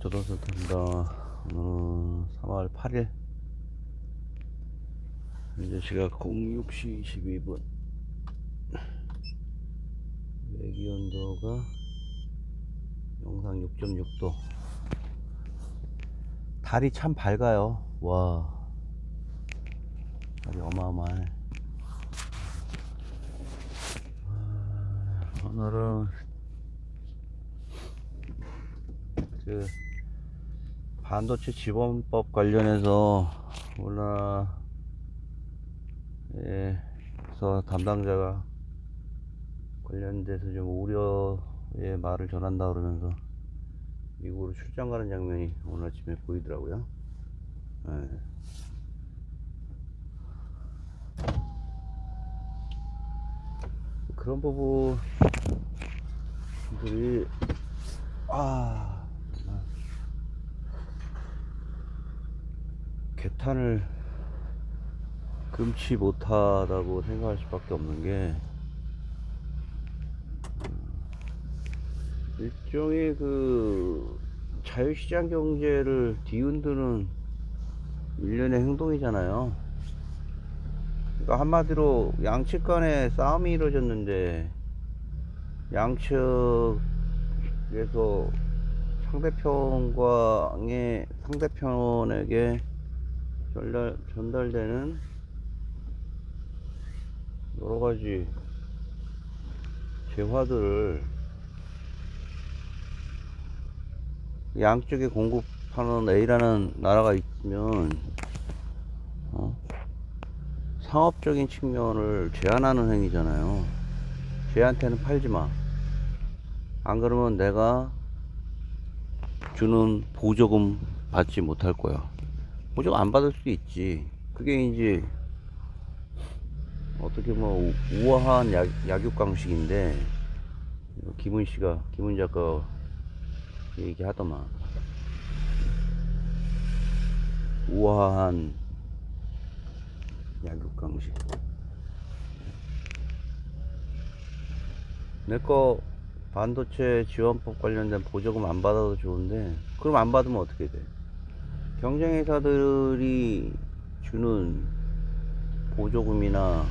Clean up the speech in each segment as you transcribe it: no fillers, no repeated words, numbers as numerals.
조선센터입니다. 오늘은 3월 8일 현재 시각 06시 22분. 외기온도가 영상 6.6도. 달이 참 밝아요. 와, 달이 어마어마해. 오늘은 그 반도체 지원법 관련해서 우리나라에서 담당자가 관련돼서 좀 우려의 말을 전한다 그러면서 미국으로 출장 가는 장면이 오늘 아침에 보이더라고요. 네. 그런 부분들이 개탄을 금치 못하다고 생각할 수밖에 없는 게, 일종의 그 자유시장 경제를 뒤흔드는 일련의 행동이잖아요. 그러니까 한마디로 양측 간에 싸움이 이루어졌는데 양측에서 상대편에게 전달되는 여러 가지 재화들을 양쪽에 공급하는 A라는 나라가 있으면 상업적인 측면을 제한하는 행위잖아요. 쟤한테는 팔지마, 안 그러면 내가 주는 보조금 받지 못할 거야. 보조금 안 받을 수도 있지. 그게 이제 어떻게 뭐 우아한 약육강식인데, 김은 작가가 얘기하더만, 우아한 약육강식. 내거 반도체 지원법 관련된 보조금 안 받아도 좋은데, 그럼 안 받으면 어떻게 돼? 경쟁회사들이 주는 보조금이나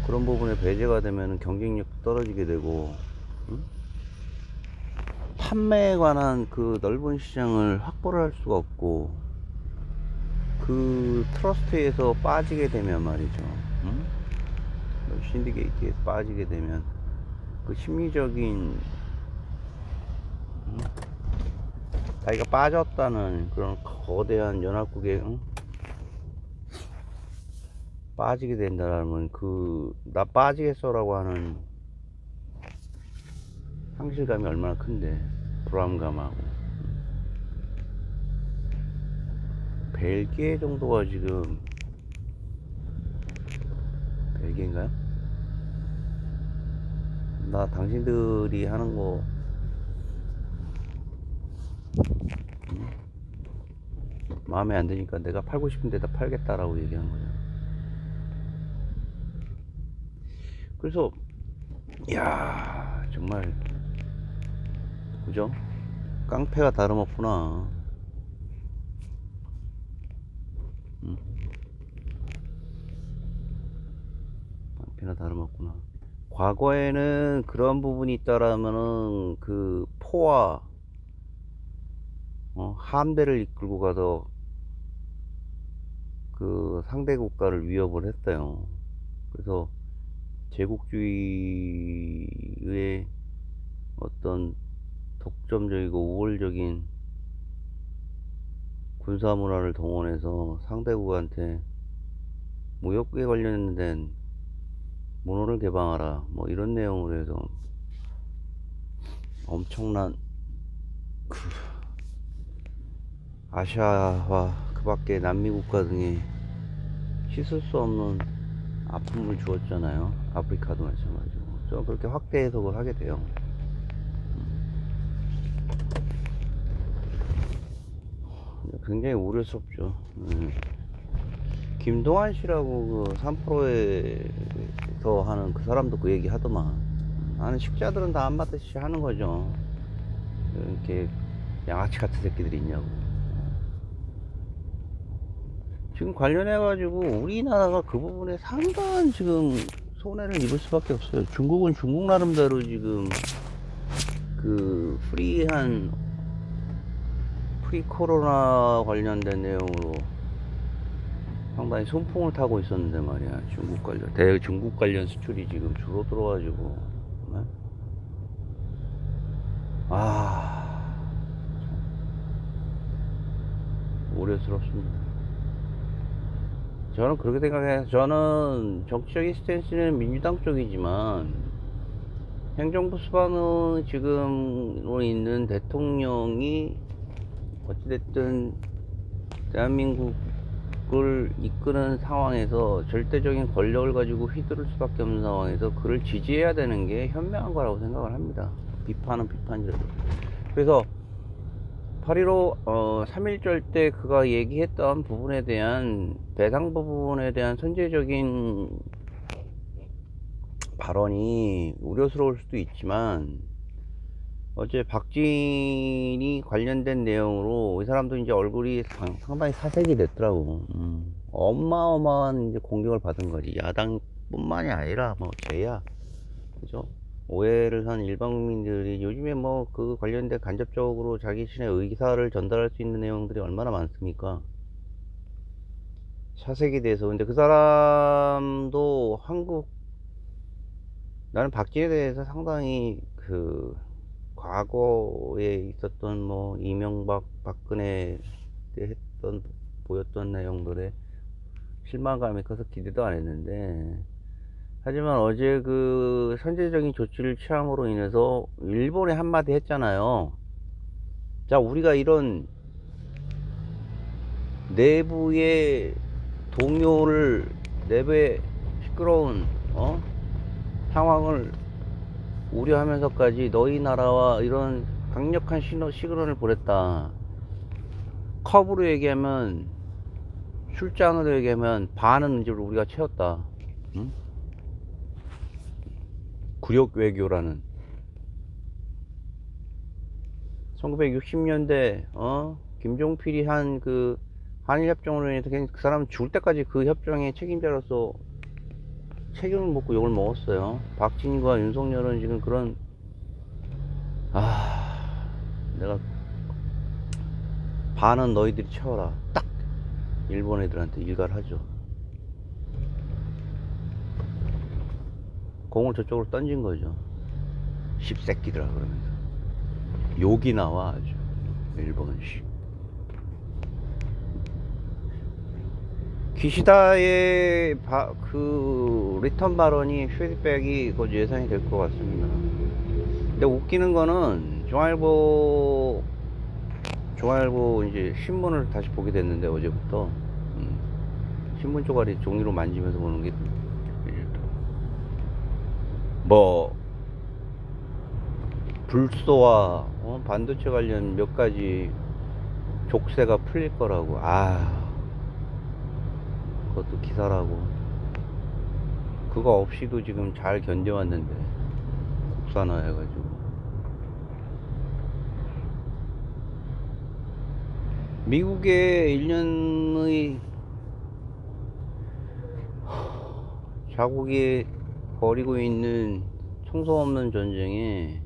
그런 부분에 배제가 되면 경쟁력도 떨어지게 되고, 판매에 관한 그 넓은 시장을 확보를 할 수가 없고, 그 트러스트에서 빠지게 되면 말이죠, 신디게이트에서 빠지게 되면 그 심리적인, 자기가 빠졌다는 그런 거대한 연합국에 빠지게 된다면, 나 빠지겠어라고 하는 상실감이 얼마나 큰데, 불안감하고. 벨기에 정도가 지금, 벨기에인가요? 나 당신들이 하는 거 마음에 안 드니까 내가 팔고 싶은 데다 팔겠다라고 얘기한 거죠. 그래서 정말, 그죠? 깡패가 다름없구나. 깡패나 다름없구나. 과거에는 그런 부분이 있다라면은 그 포와 함대를 이끌고 가서 그 상대 국가를 위협을 했어요. 그래서 제국주의의 어떤 독점적이고 우월적인 군사문화를 동원해서 상대국한테 무역에 관련된 문호를 개방하라, 뭐 이런 내용으로 해서 엄청난 아시아와 그 밖에 남미 국가 등에 씻을 수 없는 아픔을 주었잖아요. 아프리카도 마찬가지고. 저 그렇게 확대 해석을 하게 돼요. 굉장히 우려스럽죠. 김동완 씨라고 그 3프로에서 하는 그 사람도 그 얘기 하더만, 나는 식자들은 다 안 받듯이 하는 거죠. 이렇게 양아치 같은 새끼들이 있냐고. 지금 관련해가지고 우리나라가 그 부분에 상당한 지금 손해를 입을 수밖에 없어요. 중국은 중국 나름대로 지금 그 프리 코로나 관련된 내용으로 상당히 손풍을 타고 있었는데 말이야. 중국 관련 수출이 지금 줄어들어가지고. 네? 우려스럽습니다. 저는 그렇게 생각해요. 저는 정치적인 스탠스는 민주당 쪽이지만 행정부 수반은 지금으로 있는 대통령이 어찌됐든 대한민국을 이끄는 상황에서 절대적인 권력을 가지고 휘두를 수밖에 없는 상황에서 그를 지지해야 되는 게 현명한 거라고 생각을 합니다. 비판은 비판이라도. 그래서 8.15 3.1절 때 그가 얘기했던 부분에 대한 배상 부분에 대한 선제적인 발언이 우려스러울 수도 있지만 어제 박진이 관련된 내용으로 이 사람도 이제 얼굴이 상당히 사색이 됐더라고. 어마어마한 이제 공격을 받은 거지. 야당뿐만이 아니라 뭐 제야, 그죠? 오해를 한 일반 국민들이 요즘에 뭐 그 관련된 간접적으로 자기 신의 의사를 전달할 수 있는 내용들이 얼마나 많습니까? 사색이 돼서. 근데 그 사람도 나는 박진에 대해서 상당히 그 과거에 있었던 뭐 이명박 박근혜 때 보였던 내용들에 실망감이 커서 기대도 안 했는데, 하지만 어제 그 선제적인 조치를 취함으로 인해서 일본에 한마디 했잖아요. 자, 우리가 이런 내부의 동요를, 내부의 시끄러운 상황을 우려하면서까지 너희 나라와 이런 강력한 시그널을 보냈다. 컵으로 얘기하면, 출장으로 얘기하면 반은 이제 우리가 채웠다. 응? 굴욕 외교라는 1960년대 김종필이 한 그 한일협정으로 인해서 그 사람은 죽을 때까지 그 협정의 책임자로서 책임을 묻고 욕을 먹었어요. 박진과 윤석열은 지금 그런, 내가 반은 너희들이 채워라, 딱 일본 애들한테 일가를 하죠. 공을 저쪽으로 던진 거죠. 십새끼들아 그러면서 욕이 나와 아주. 일본식 기시다의 그 리턴 발언이 피드백이 곧 예상이 될 것 같습니다. 근데 웃기는 거는 중앙일보 이제 신문을 다시 보게 됐는데 어제부터 신문 쪼가리 종이로 만지면서 보는 게 뭐 불소와 반도체 관련 몇 가지 족쇄가 풀릴 거라고. 그것도 기사라고. 그거 없이도 지금 잘 견뎌왔는데 국산화 해가지고. 미국의 1년의 자국이 벌이고 있는 청소 없는 전쟁에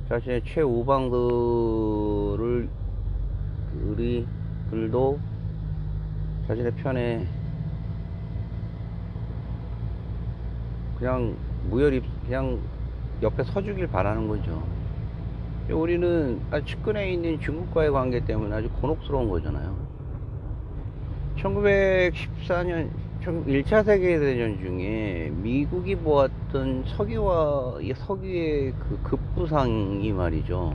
자신의 최우방들도 자신의 편에 그냥 그냥 옆에 서주길 바라는 거죠. 우리는 측근에 있는 중국과의 관계 때문에 아주 곤혹스러운 거잖아요. 1914년 1차 세계대전 중에 미국이 보았던 석유의 그 급부상이 말이죠.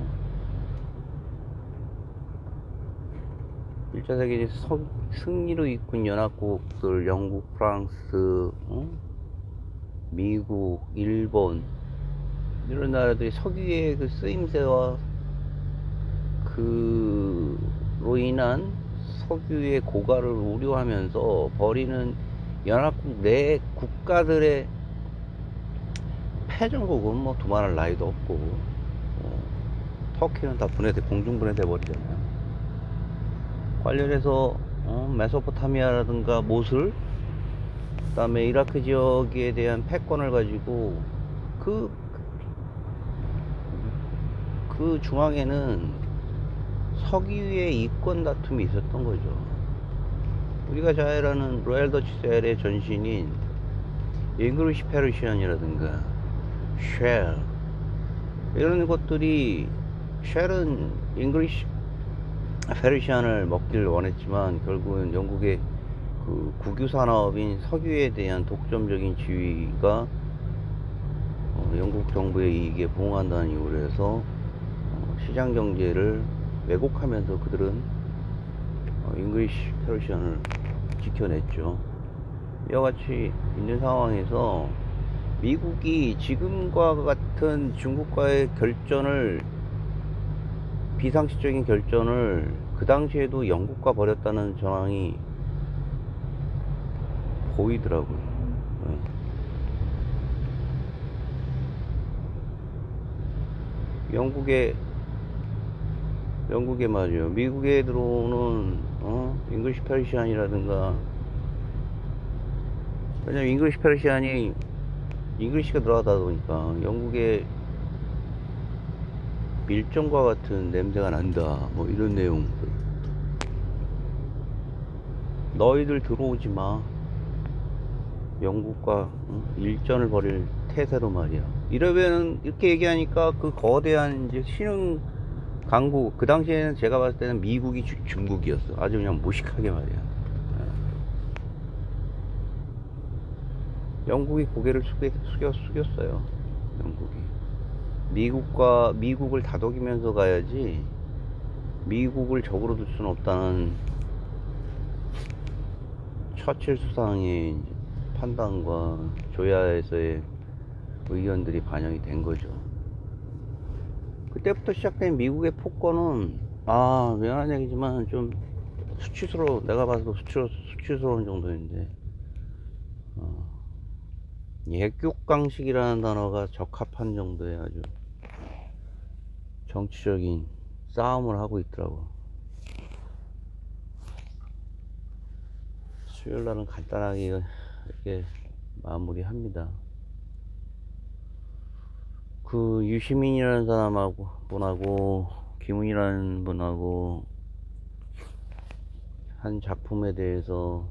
1차 세계대전 승리로 이끈 연합국들, 영국, 프랑스, 미국, 일본, 이런 나라들이 석유의 그 쓰임새와 그로 인한 석유의 고가를 우려하면서 벌이는 연합국 내 국가들의 패전국은 뭐 두말할 나위도 없고, 터키는 다 공중 분해돼 버리잖아요. 관련해서 메소포타미아라든가 모술, 그다음에 이라크 지역에 대한 패권을 가지고 그, 그 중앙에는 석유의 이권 다툼이 있었던 거죠. 우리가 잘 아는 로얄 더치 셀의 전신인 잉글리시 페르시안이라든가 쉘, 이런 것들이, 쉘은 잉글리시 페르시안을 먹기를 원했지만 결국은 영국의 그 국유 산업인 석유에 대한 독점적인 지위가 영국 정부의 이익에 부응한다는 이유로 해서 시장 경제를 왜곡하면서 그들은 잉글리시 페르시안을 지켜냈죠. 이와 같이 있는 상황에서 미국이 지금과 같은 중국과의 결전을, 비상식적인 결전을 그 당시에도 영국과 벌였다는 전황이 보이더라고요. 영국에 말이에요. 미국에 들어오는 잉글리시 페르시안이라든가, 왜냐면 잉글리시 페르시안이 잉글리시가 들어가다 보니까 영국의 밀정과 같은 냄새가 난다, 뭐 이런 내용들. 너희들 들어오지 마, 영국과 일전을 벌일 태세로 말이야. 이러면, 이렇게 얘기하니까 그 거대한 이제 신흥 강국, 그 당시에는 제가 봤을 때는 미국이 중국이었어. 아주 그냥 무식하게 말이야. 영국이 고개를 숙였어요. 영국이 미국을 다독이면서 가야지, 미국을 적으로 둘 수는 없다는 처칠 수상의 판단과 조야에서의 의견들이 반영이 된 거죠. 그때부터 시작된 미국의 폭거는, 미안한 얘기지만 좀 내가 봐도 수치스러운 정도인데, 핵육강식이라는 단어가 적합한 정도의 아주 정치적인 싸움을 하고 있더라고. 수요일날은 간단하게 이렇게 마무리합니다. 그 유시민이라는 분하고 김훈이라는 분하고 한 작품에 대해서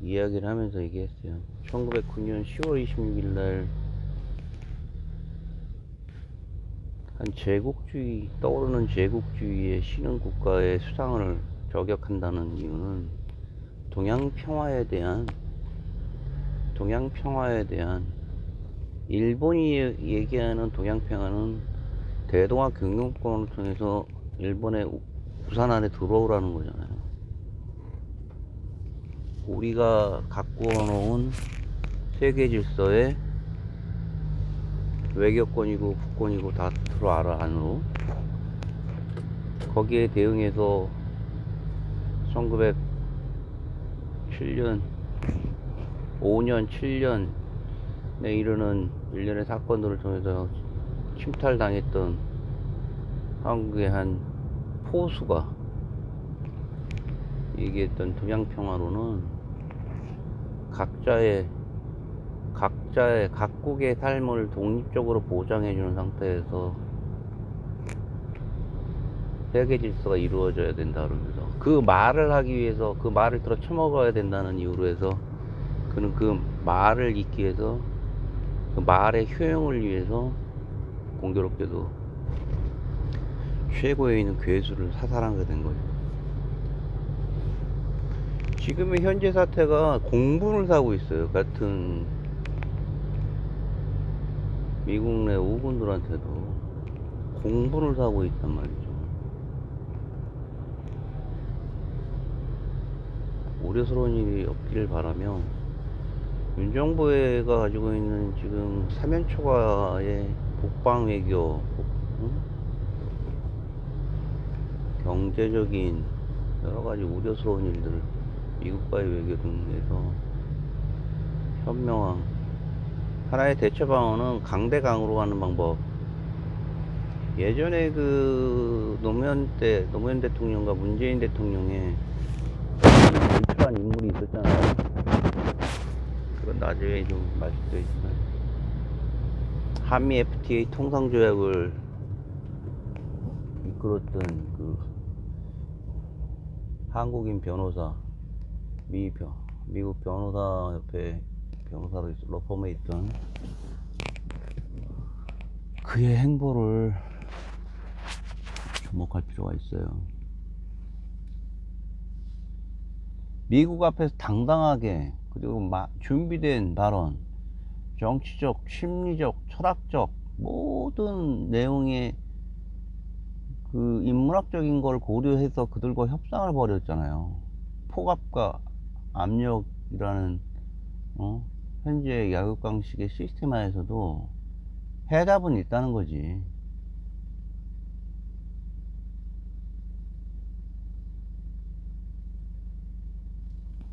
이야기를 하면서 얘기했어요. 1909년 10월 26일 날 떠오르는 제국주의의 신흥 국가의 수상을 저격한다는 이유는 동양 평화에 대한 일본이 얘기하는 동양 평화는 대동아 경영권을 통해서 일본의 우산 안에 들어오라는 거잖아요. 우리가 가꾸어 놓은 세계 질서에 외교권이고 국권이고 다 들어와라 안으로. 거기에 대응해서 1907년 5년 7년에 이르는 일련의 사건들을 통해서 침탈당했던 한국의 한 포수가 얘기했던 동양평화로는 각국의 삶을 독립적으로 보장해주는 상태에서 세계 질서가 이루어져야 된다 그러면서, 그 말을 하기 위해서, 그 말을 들어 처먹어야 된다는 이유로 해서, 그는 그 말을 잇기 위해서, 그 말의 효용을 위해서 공교롭게도 최고에 있는 괴수를 사살하게 된 거예요. 지금의 현재 사태가 공분을 사고 있어요. 같은 미국 내 우군들한테도 공분을 사고 있단 말이죠. 우려스러운 일이 없기를 바라며, 윤정부가 가지고 있는 지금 사면초가의 북방 외교, 경제적인 여러 가지 우려스러운 일들, 미국과의 외교 등에서 현명한 하나의 대처 방안은 강대강으로 가는 방법. 예전에 그 노무현 대통령과 문재인 대통령의 인출한 인물이 있었잖아요. 그건 나중에 좀 말씀드리지만, 한미 FTA 통상조약을 이끌었던 그 한국인 변호사, 미국 변호사 옆에 변호사로 로펌에 있던 그의 행보를 주목할 필요가 있어요. 미국 앞에서 당당하게, 그리고 준비된 발언, 정치적, 심리적, 철학적 모든 내용의 그 인문학적인 걸 고려해서 그들과 협상을 벌였잖아요. 폭압과 압력이라는 현재 약육강식의 시스템 하에서도 해답은 있다는 거지.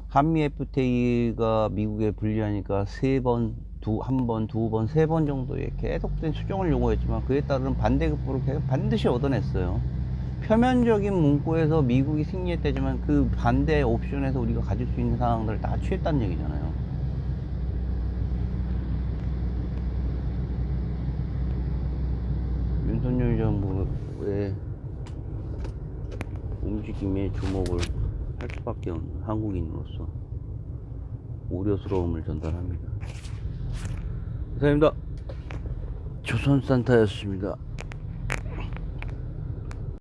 한미 FTA가 미국에 불리하니까 한 번, 두 번, 세 번 정도의 계속된 수정을 요구했지만 그에 따른 반대급부를 반드시 얻어냈어요. 표면적인 문구에서 미국이 승리했다지만 그 반대 옵션에서 우리가 가질 수 있는 상황들을 다 취했다는 얘기잖아요. 윤석열 정부의 움직임에 주목을 할 수밖에 없는 한국인으로서 우려스러움을 전달합니다. 이상입니다. 조선산타였습니다.